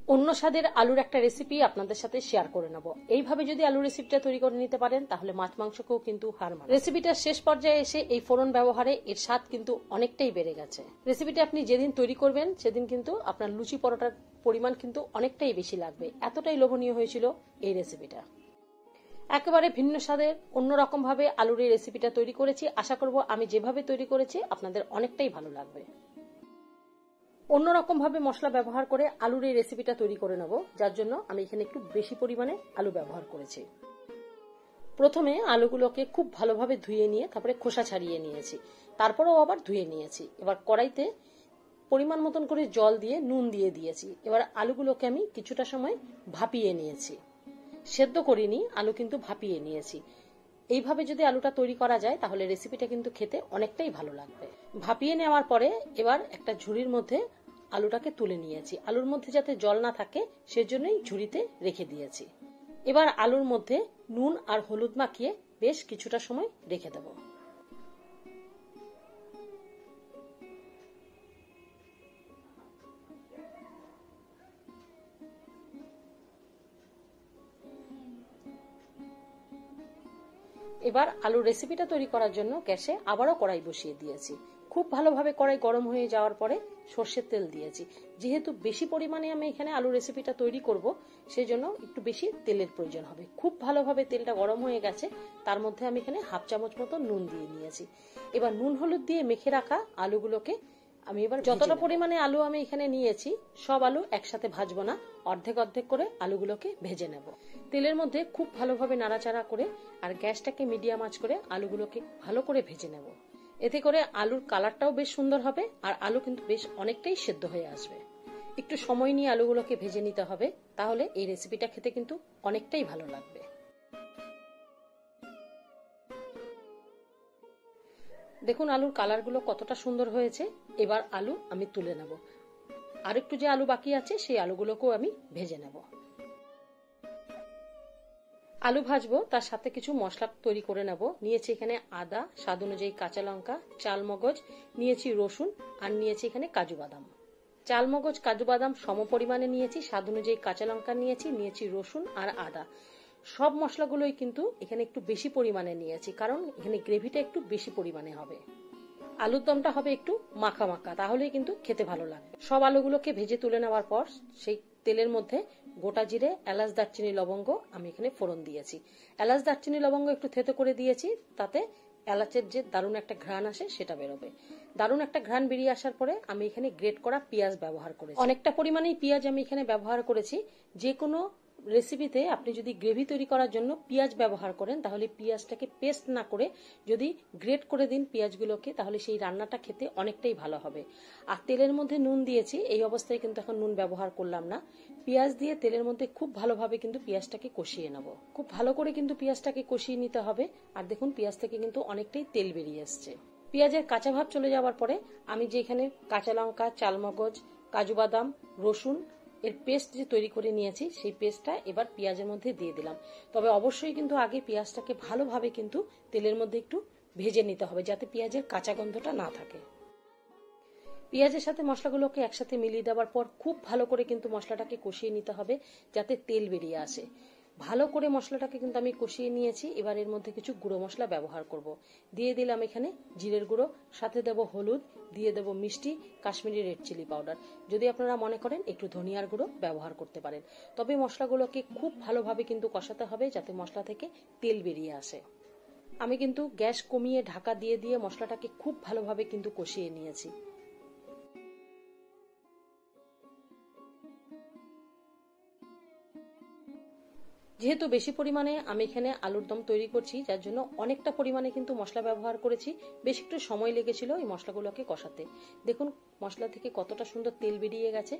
অন্য স্বাদের আলুর একটা রেসিপি আপনাদের সাথে শেয়ার করে নেব। এইভাবে যদি আলু রেসিপিটা তৈরি করে নিতে পারেন তাহলে মাছ মাংসকেও কিন্তু হার মানাবে। রেসিপিটার শেষ পর্যায়ে এসে এই ফোড়ন ব্যবহারে এর স্বাদ কিন্তু অনেকটাই বেড়ে গেছে। রেসিপিটা আপনি যেদিন তৈরি করবেন সেদিন কিন্তু আপনার লুচি পরোটার পরিমাণ কিন্তু অনেকটাই বেশি লাগবে, এতটাই লোভনীয় হয়েছিল এই রেসিপিটা। একেবারে ভিন্ন স্বাদের অন্যরকম ভাবে আলুর এই রেসিপিটা তৈরি করেছি। আশা করব আমি যেভাবে তৈরি করেছি আপনাদের অনেকটাই ভালো লাগবে। অন্যরকম ভাবে মশলা ব্যবহার করে আলুর এই রেসিপিটা তৈরি করে নেব, যার জন্য আমি এখানে একটু বেশি পরিমাণে আলু ব্যবহার করেছি। প্রথমে আলুগুলোকে খুব ভালোভাবে ধুয়ে নিয়ে তারপরে খোসা ছাড়িয়ে নিয়েছি, তারপরেও আবার ধুয়ে নিয়েছি। এবার কড়াইতে পরিমাণ মতন করে জল দিয়ে নুন দিয়ে দিয়েছি। এবার আলুগুলোকে আমি কিছুটা সময় ভাপিয়ে নিয়েছি, সেদ্ধ করিনি, আলু কিন্তু ভাপিয়ে নিয়েছি। এইভাবে যদি আলুটা তৈরি করা যায় তাহলে রেসিপিটা কিন্তু খেতে অনেকটাই ভালো লাগবে। ভাপিয়ে নেওয়ার পরে এবার একটা ঝুড়ির মধ্যে আলুটাকে তুলে নিয়েছি। আলুর মধ্যে যাতে জল না থাকে সেজন্যই ঝুড়িতে রেখে দিয়েছি। এবার আলুর মধ্যে নুন আর হলুদ মাখিয়ে বেশ কিছুটা সময় রেখে দেব। এবার আলুর রেসিপিটা তৈরি করার জন্য গ্যাসে আবারও কড়াই বসিয়ে দিয়েছি। খুব ভালোভাবে কড়াই গরম হয়ে যাওয়ার পরে সর্ষের তেল দিয়েছি। যেহেতু বেশি পরিমাণে আমি এখানে আলু রেসিপিটা তৈরি করব সেই জন্য একটু বেশি তেলের প্রয়োজন হবে। খুব ভালোভাবে তেলটা গরম হয়ে গেছে, তার মধ্যে আমি এখানে হাফ চামচ মতো নুন দিয়ে নিয়েছি। এবার নুন হলুদ দিয়ে মেখে রাখা আলুগুলোকে আমি এবার যতটা পরিমাণে আলু আমি এখানে নিয়েছি সব আলু একসাথে ভাজবো না, অর্ধেক অর্ধেক করে আলুগুলোকে ভেজে নেব। তেলের মধ্যে খুব ভালোভাবে নাড়াচাড়া করে আর গ্যাসটাকে মিডিয়াম আঁচ করে আলুগুলোকে ভালো করে ভেজে নেব। এতে করে আলুর কালারটাও বেশ সুন্দর হবে আর আলু কিন্তু বেশ অনেকটাই সেদ্ধ হয়ে আসবে। একটু সময় নিয়ে আলুগুলোকে ভেজে নিতে হবে, তাহলে এই রেসিপিটা খেতে কিন্তু অনেকটাই ভালো লাগবে। দেখুন আলুর কালারগুলো কতটা সুন্দর হয়েছে। এবার আলু আমি তুলে নেব। আর একটু যে আলু বাকি আছে সেই আলুগুলোকেও আমি ভেজে নেব। আলু ভাজবো, তার সাথে কিছু মশলা তৈরি করে নেব। নিয়েছি এখানে আদা, স্বাদ অনুযায়ী কাঁচা লঙ্কা, চালমগজ, নিয়েছি রসুন আর নিয়েছি এখানে কাজু বাদাম। চালমগজ কাজু বাদাম সম পরিমাণে নিয়েছি, স্বাদ অনুযায়ী কাঁচা লঙ্কা নিয়েছি রসুন আর আদা। সব মশলাগুলোই কিন্তু এখানে একটু বেশি পরিমাণে নিয়েছি, কারণ এখানে গ্রেভিটা একটু বেশি পরিমাণে হবে। আলুর দমটা হবে একটু মাখা মাখা, তাহলেই কিন্তু খেতে ভালো লাগবে। সব আলুগুলোকে ভেজে তুলে নেওয়ার পর সেই তেলের মধ্যে গোটা জিরে, এলাচ, দারচিনি, লবঙ্গ আমি এখানে ফোড়ন দিয়েছি। এলাচ, দারচিনি, লবঙ্গ একটু থেতো করে দিয়েছি, তাতে এলাচের যে দারুণ একটা ঘ্রাণ আসে সেটা বেরোবে। দারুণ একটা ঘ্রাণ বেরিয়ে আসার পরে আমি এখানে গ্রেট করা পেঁয়াজ ব্যবহার করেছি। অনেকটা পরিমাণেই পেঁয়াজ আমি এখানে ব্যবহার করেছি। যে কোনো রেসিপিতে আপনি যদি গ্রেভি তৈরি করার জন্য পেঁয়াজ ব্যবহার করেন তাহলে পেঁয়াজটাকে পেস্ট না করে যদি গ্রেট করে দিন পেঁয়াজগুলোকে, তাহলে সেই রান্নাটা খেতে অনেকটাই ভালো হবে। আর তেলের মধ্যে নুন দিয়েছি, এই অবস্থায় কিন্তু এখন নুন ব্যবহার করলাম না। পেঁয়াজ দিয়ে তেলের মধ্যে খুব ভালোভাবে কিন্তু পেঁয়াজটাকে কষিয়ে নেব। খুব ভালো করে কিন্তু পেঁয়াজটাকে কষিয়ে নিতে হবে। আর দেখুন পেঁয়াজ থেকে কিন্তু অনেকটাই তেল বেরিয়ে আসছে। পেঁয়াজের কাঁচা ভাব চলে যাওয়ার পরে আমি যে এখানে কাঁচা লঙ্কা, চালমগজ, কাজু বাদাম, রসুন এর পেস্ট যে তৈরি করে নিয়েছি সেই পেস্টটা এবার পেঁয়াজের মধ্যে দিয়ে দিলাম। তবে অবশ্যই কিন্তু আগে পেঁয়াজটাকে ভালোভাবে কিন্তু তেলের মধ্যে একটু ভেজে নিতে হবে, যাতে পেঁয়াজের কাঁচা গন্ধটা না থাকে। পেঁয়াজের সাথে মশলাগুলোকে একসাথে মিলিয়ে দেওয়ার পর খুব ভালো করে কিন্তু মশলাটাকে কষিয়ে নিতে হবে, যাতে তেল বেরিয়ে আসে। ভালো করে মশলাটাকে কিন্তু আমি কষিয়ে নিয়েছি। এবার এর মধ্যে কিছু গুঁড়ো মশলা ব্যবহার করব। দিয়ে দিলাম এখানে জিরের গুঁড়ো, সাথে দেব হলুদ, দিয়ে দেব মিষ্টি, কাশ্মীরি রেড চিলি পাউডার। যদি আপনারা মনে করেন একটু ধনিয়ার গুঁড়ো ব্যবহার করতে পারেন। তবে মশলাগুলোকে খুব ভালোভাবে কিন্তু কষাতে হবে যাতে মশলা থেকে তেল বেরিয়ে আসে। আমি কিন্তু গ্যাস কমিয়ে ঢাকা দিয়ে দিয়ে মশলাটাকে খুব ভালোভাবে কিন্তু কষিয়ে নিয়েছি। যেহেতু বেশি পরিমাণে আমি এখানে আলুর দম তৈরি করছি, যার জন্য অনেকটা পরিমাণে কিন্তু মশলা ব্যবহার করেছি। বেশ একটু সময় লেগেছিল এই মশলাগুলোকে কষাতে। দেখুন মশলা থেকে কতটা সুন্দর তেল বেরিয়ে গেছে।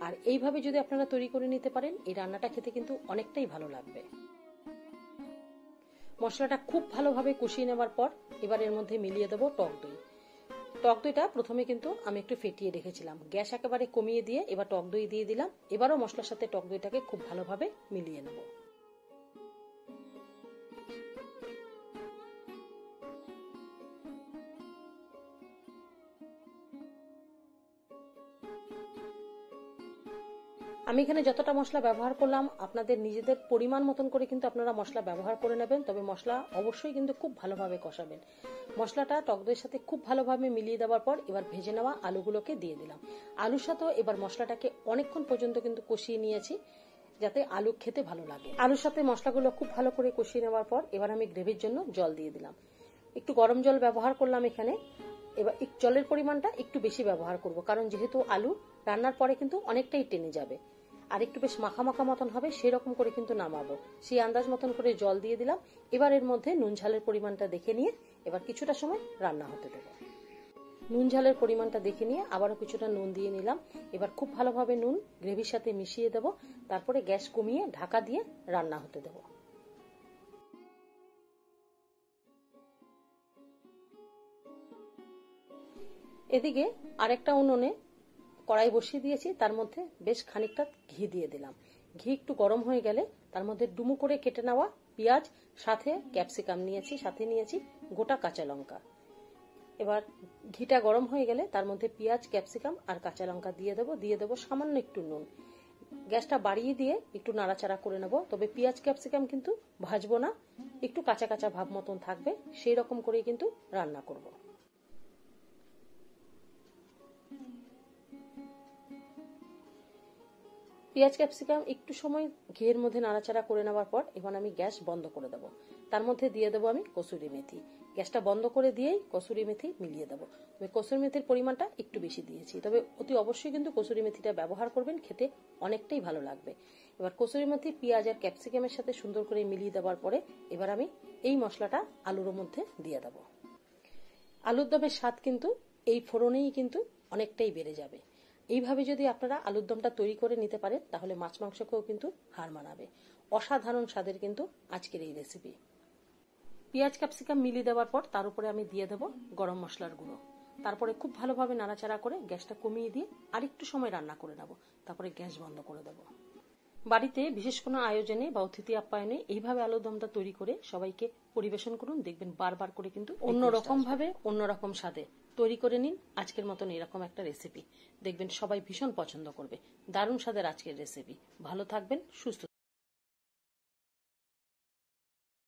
আর এইভাবে যদি আপনারা তৈরি করে নিতে পারেন এই রান্নাটা খেতে কিন্তু অনেকটাই ভালো লাগবে। মশলাটা খুব ভালোভাবে কষিয়ে নেওয়ার পর এবার এর মধ্যে মিলিয়ে দেবো টক দই। টক দইটা প্রথমে কিন্তু আমি একটু ফেটিয়ে রেখেছিলাম, গ্যাস একেবারে কমিয়ে দিয়ে এবার টক দই দিয়ে দিলাম। এবারও মশলার সাথে টক দইটাকে খুব ভালোভাবে মিলিয়ে নেব। আমি আমি এখানে যতটা মশলা ব্যবহার করলাম আপনাদের নিজেদের পরিমাণ মতন করে কিন্তু আপনারা মশলা ব্যবহার করে নেবেন। তবে মশলা অবশ্যই কিন্তু খুব ভালোভাবে কষাবেন। মশলাটা টক দইয়ের সাথে খুব ভালোভাবে মিলিয়ে দেওয়ার পর এবার ভেজে নেওয়া আলুগুলোকে দিয়ে দিলাম। আলুর সাথেও এবার মশলাটাকে অনেকক্ষণ পর্যন্ত কিন্তু কষিয়ে নিয়েছি, যাতে আলু খেতে ভালো লাগে। আলুর সাথে মশলাগুলো খুব ভালো করে কষিয়ে নেওয়ার পর এবার আমি গ্রেভির জন্য জল দিয়ে দিলাম। একটু গরম জল ব্যবহার করলাম এখানে। এবার জলের পরিমাণটা একটু বেশি ব্যবহার করব, কারণ যেহেতু আলু রান্নার পরে কিন্তু অনেকটাই টেনে যাবে, আর একটু বেশ মাখা মাখা মতন হবে, সেরকম করে কিন্তু নামাবো। সেই আন্দাজ মতন করে জল দিয়ে দিলাম। এবার এর মধ্যে নুন ঝালের পরিমাণটা দেখে নিয়ে এবার কিছুটা সময় রান্না হতে দেবো। নুন ঝালের পরিমাণটা দেখে নিয়ে আবারও কিছুটা নুন দিয়ে নিলাম। এবার খুব ভালোভাবে নুন গ্রেভির সাথে মিশিয়ে দেব, তারপরে গ্যাস কমিয়ে ঢাকা দিয়ে রান্না হতে দেব। এদিকে আরেকটা উনুনে কড়াই বসিয়ে দিয়েছি, তার মধ্যে বেশ খানিকটা ঘি দিয়ে দিলাম। ঘি একটু গরম হয়ে গেলে তার মধ্যে ডুমু করে কেটে নেওয়া পেঁয়াজ, সাথে ক্যাপসিকাম নিয়েছি, সাথে নিয়েছি গোটা কাঁচা লঙ্কা। এবার ঘিটা গরম হয়ে গেলে তার মধ্যে পেঁয়াজ, ক্যাপসিকাম আর কাঁচা লঙ্কা দিয়ে দেবো সামান্য একটু নুন। গ্যাসটা বাড়িয়ে দিয়ে একটু নাড়াচাড়া করে নেব। তবে পেঁয়াজ ক্যাপসিকাম কিন্তু ভাজবো না, একটু কাঁচা কাঁচা ভাব মতন থাকবে, সেই রকম করেই কিন্তু রান্না করব। পেঁয়াজ ক্যাপসিকাম একটু সময় ঘিয়ের মধ্যে নাড়াচাড়া করে নেওয়ার পর এবার আমি গ্যাস বন্ধ করে দেবো। তার মধ্যে দিয়ে দেবো আমি কসুরি মেথি। গ্যাসটা বন্ধ করে দিয়েই কসুরি মেথি মিলিয়ে দেবো। তবে কসুরি মেথির পরিমাণটা একটু বেশি দিয়েছি, তবে অতি অবশ্যই কিন্তু কসুরি মেথিটা ব্যবহার করবেন, খেতে অনেকটাই ভালো লাগবে। এবার কসুরি মেথি পেঁয়াজ আর ক্যাপসিকামের সাথে সুন্দর করে মিলিয়ে দেওয়ার পরে এবার আমি এই মশলাটা আলুর মধ্যে দিয়ে দেবো। আলুর দমের স্বাদ কিন্তু এই ফোড়নেই কিন্তু অনেকটাই বেড়ে যাবে। এইভাবে যদি আপনারা আলুর দমটা তৈরি করে নিতে পারেন তাহলে মাছ মাংসকেও কিন্তু হার মানাবে। অসাধারণ স্বাদের কিন্তু আজকের এই রেসিপি। পেঁয়াজ ক্যাপসিকাম মিলিয়ে দেওয়ার পর তার উপরে আমি দিয়ে দেবো গরম মশলার গুঁড়ো। তারপরে খুব ভালোভাবে নাড়াচাড়া করে গ্যাসটা কমিয়ে দিয়ে আরেকটু সময় রান্না করে নেব, তারপরে গ্যাস বন্ধ করে দেবো। বাড়িতে বিশেষ কোনো আয়োজনে বা অতিথি আপ্যায়নে এইভাবে আলুর দমটা তৈরি করে সবাইকে পরিবেশন করুন, দেখবেন বারবার করে কিন্তু অন্যরকম ভাবে অন্যরকম স্বাদে তৈরি করে নিন আজকের মতন এরকম একটা রেসিপি। দেখবেন সবাই ভীষণ পছন্দ করবে। দারুণ স্বাদের আজকের রেসিপি। ভালো থাকবেন, সুস্থ